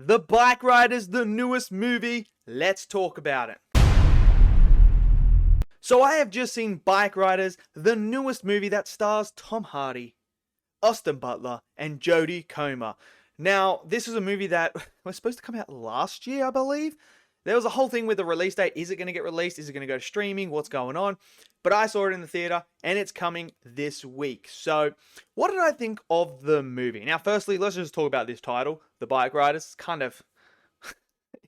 The Bikeriders, the newest movie. Let's talk about it. So I have just seen Bikeriders, the newest movie that stars Tom Hardy, Austin Butler, and Jodie Comer. Now, this is a movie that was supposed to come out last year, I believe. There was a whole thing with the release date. Is it going to get released? Is it going to go to streaming? What's going on? But I saw it in the theater, and it's coming this week. So, what did I think of the movie? Now, firstly, let's just talk about this title, The Bikeriders. It's kind of...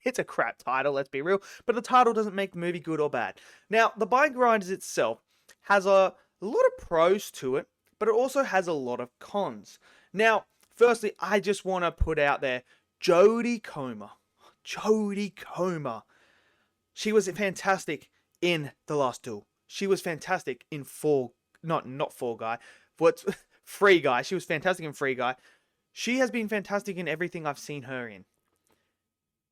it's a crap title, let's be real. But the title doesn't make the movie good or bad. Now, The Bikeriders itself has a lot of pros to it, but it also has a lot of cons. Now, firstly, I just want to put out there, Jodie Comer. Jodie Comer. She was fantastic in The Last Duel. She was fantastic in not Fall Guy, but Free Guy. She was fantastic in Free Guy. She has been fantastic in everything I've seen her in.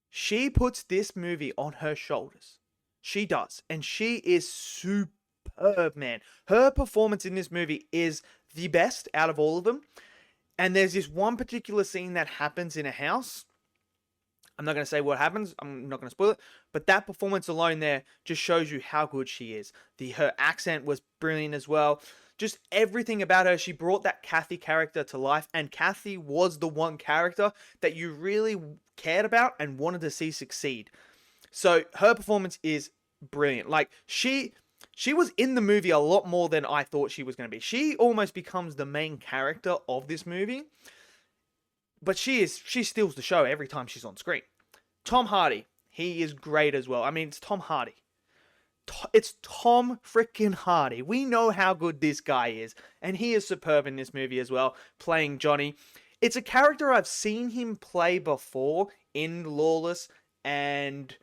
She puts this movie on her shoulders. She does. And she is superb, man. Her performance in this movie is the best out of all of them. And there's this one particular scene that happens in a house. I'm not going to say what happens. I'm not going to spoil it. But that performance alone there just shows you how good she is. Her accent was brilliant as well. Just everything about her. She brought that Kathy character to life. And Kathy was the one character that you really cared about and wanted to see succeed. So her performance is brilliant. Like, she was in the movie a lot more than I thought she was going to be. She almost becomes the main character of this movie. But she steals the show every time she's on screen. Tom Hardy, he is great as well. I mean, it's Tom Hardy. It's Tom freaking Hardy. We know how good this guy is. And he is superb in this movie as well, playing Johnny. It's a character I've seen him play before in Lawless. And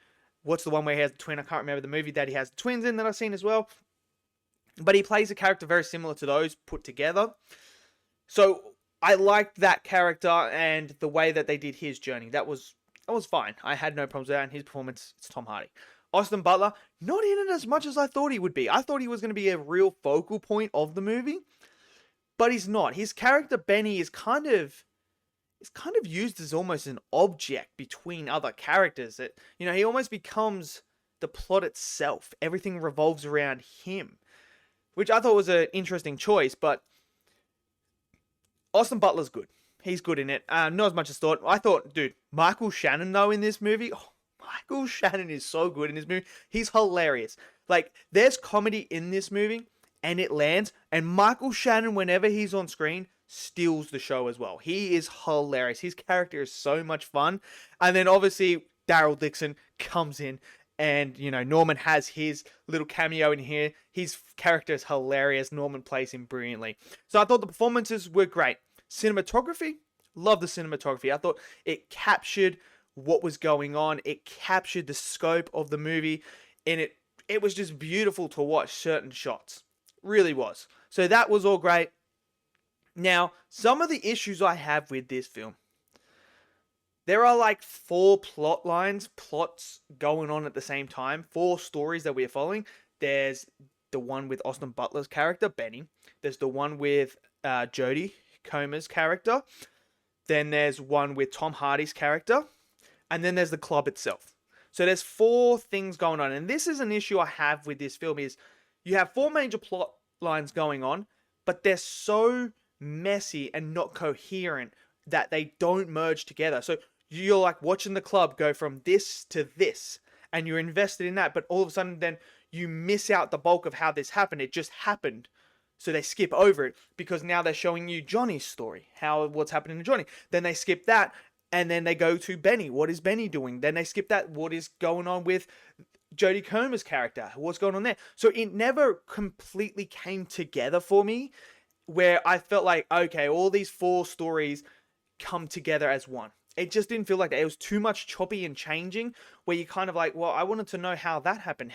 what's the one where he has the twin? I can't remember the movie that he has the twins in that I've seen as well. But he plays a character very similar to those put together. So I liked that character and the way that they did his journey. That was fine. I had no problems with that. And his performance, it's Tom Hardy. Austin Butler, not in it as much as I thought he would be. I thought he was going to be a real focal point of the movie. But he's not. His character, Benny, is kind of used as almost an object between other characters. He almost becomes the plot itself. Everything revolves around him. Which I thought was an interesting choice, but Austin Butler's good. He's good in it. Not as much as thought. I thought, dude, Michael Shannon, though, in this movie... Oh, Michael Shannon is so good in this movie. He's hilarious. Like, there's comedy in this movie, and it lands. And Michael Shannon, whenever he's on screen, steals the show as well. He is hilarious. His character is so much fun. And then, obviously, Daryl Dixon comes in. And, Norman has his little cameo in here. His character is hilarious. Norman plays him brilliantly. So I thought the performances were great. Cinematography, love the cinematography. I thought it captured what was going on. It captured the scope of the movie. And it was just beautiful to watch certain shots. Really was. So that was all great. Now, some of the issues I have with this film. There are like 4 plots going on at the same time. 4 stories that we're following. There's the one with Austin Butler's character, Benny. There's the one with Jodie Comer's character. Then there's one with Tom Hardy's character. And then there's the club itself. So there's 4 things going on. And this is an issue I have with this film is you have 4 major plot lines going on, but they're so messy and not coherent that they don't merge together. So you're like watching the club go from this to this, and you're invested in that, but all of a sudden then you miss out the bulk of how this happened. It just happened. So they skip over it because now they're showing you Johnny's story, what's happening to Johnny. Then they skip that, and then they go to Benny. What is Benny doing? Then they skip that. What is going on with Jodie Comer's character? What's going on there? So it never completely came together for me, where I felt like, okay, all these 4 stories come together as one. It just didn't feel like that. It was too much choppy and changing, where you kind of like, well, I wanted to know how that happened.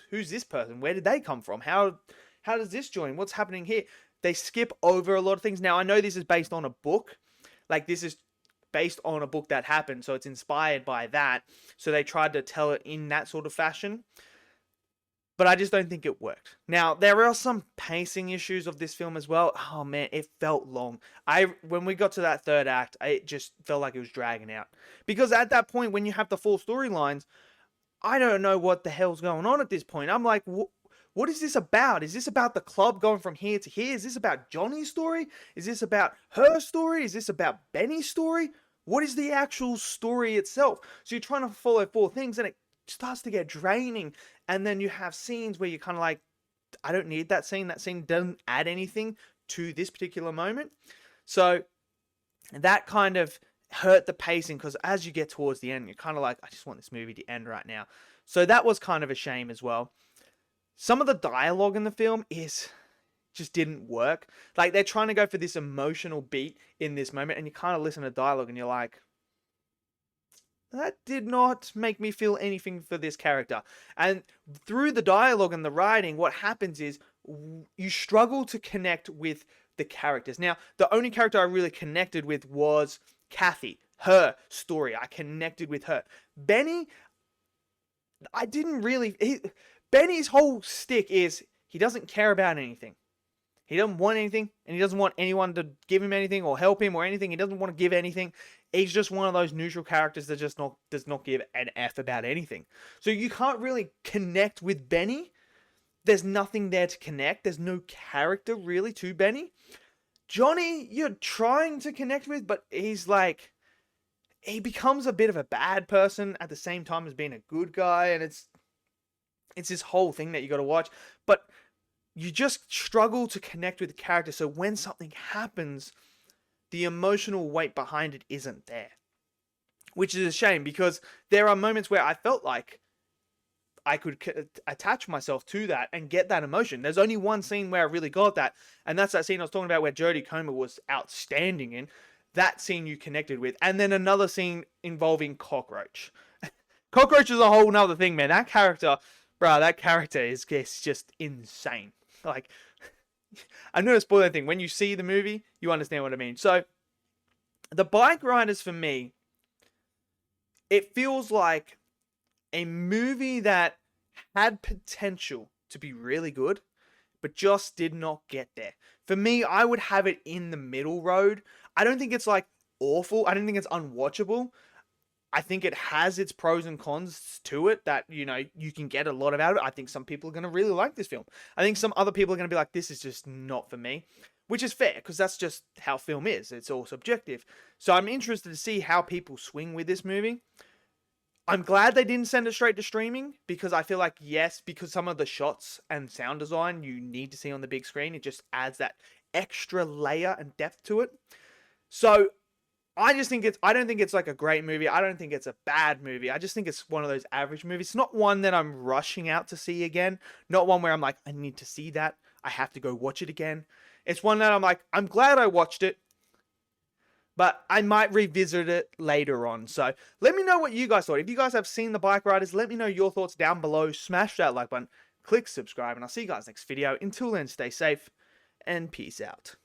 Who's this person? Where did they come from? How does this join? What's happening here? They skip over a lot of things. Now, I know this is based on a book. Like, this is based on a book that happened, so it's inspired by that. So they tried to tell it in that sort of fashion. but I just don't think it worked. Now, there are some pacing issues of this film as well. Oh man, it felt long. When we got to that third act, it just felt like it was dragging out. Because at that point, when you have the full storylines, I don't know what the hell's going on at this point. I'm like, what is this about? Is this about the club going from here to here? Is this about Johnny's story? Is this about her story? Is this about Benny's story? What is the actual story itself? So you're trying to follow four things and it starts to get draining. And then you have scenes where you're kind of like, I don't need that scene. That scene doesn't add anything to this particular moment. So that kind of hurt the pacing, because as you get towards the end, you're kind of like, I just want this movie to end right now. So that was kind of a shame as well. Some of the dialogue in the film just didn't work. Like, they're trying to go for this emotional beat in this moment, and you kind of listen to dialogue and you're like, that did not make me feel anything for this character. And through the dialogue and the writing, what happens is you struggle to connect with the characters. Now, the only character I really connected with was Kathy. Her story, I connected with her. Benny, I didn't really... Benny's whole stick is he doesn't care about anything. He doesn't want anything, and he doesn't want anyone to give him anything or help him or anything. He doesn't want to give anything. He's just one of those neutral characters that just does not give an F about anything. So you can't really connect with Benny. There's nothing there to connect. There's no character really to Benny. Johnny, you're trying to connect with, but he's like, he becomes a bit of a bad person at the same time as being a good guy, and it's this whole thing that you got to watch. But you just struggle to connect with the character. So when something happens, the emotional weight behind it isn't there, which is a shame, because there are moments where I felt like I could attach myself to that and get that emotion. There's only one scene where I really got that, and that's that scene I was talking about where Jodie Comer was outstanding in. That scene you connected with. And then another scene involving Cockroach. Cockroach is a whole nother thing, man. That character, bro, is just insane. Like, I'm not gonna spoil anything. When you see the movie, you understand what I mean. So, the Bikeriders, for me, it feels like a movie that had potential to be really good, but just did not get there. For me, I would have it in the middle road. I don't think it's like awful. I don't think it's unwatchable. I think it has its pros and cons to it that, you know, you can get a lot out of it. I think some people are going to really like this film. I think some other people are going to be like, this is just not for me, which is fair, because that's just how film is. It's all subjective. So I'm interested to see how people swing with this movie. I'm glad they didn't send it straight to streaming, because I feel like, yes, because some of the shots and sound design you need to see on the big screen, it just adds that extra layer and depth to it. So I don't think it's like a great movie. I don't think it's a bad movie. I just think it's one of those average movies. It's not one that I'm rushing out to see again. Not one where I'm like, I need to see that. I have to go watch it again. It's one that I'm like, I'm glad I watched it, but I might revisit it later on. So let me know what you guys thought. If you guys have seen the Bikeriders, let me know your thoughts down below. Smash that like button, click subscribe, and I'll see you guys next video. Until then, stay safe and peace out.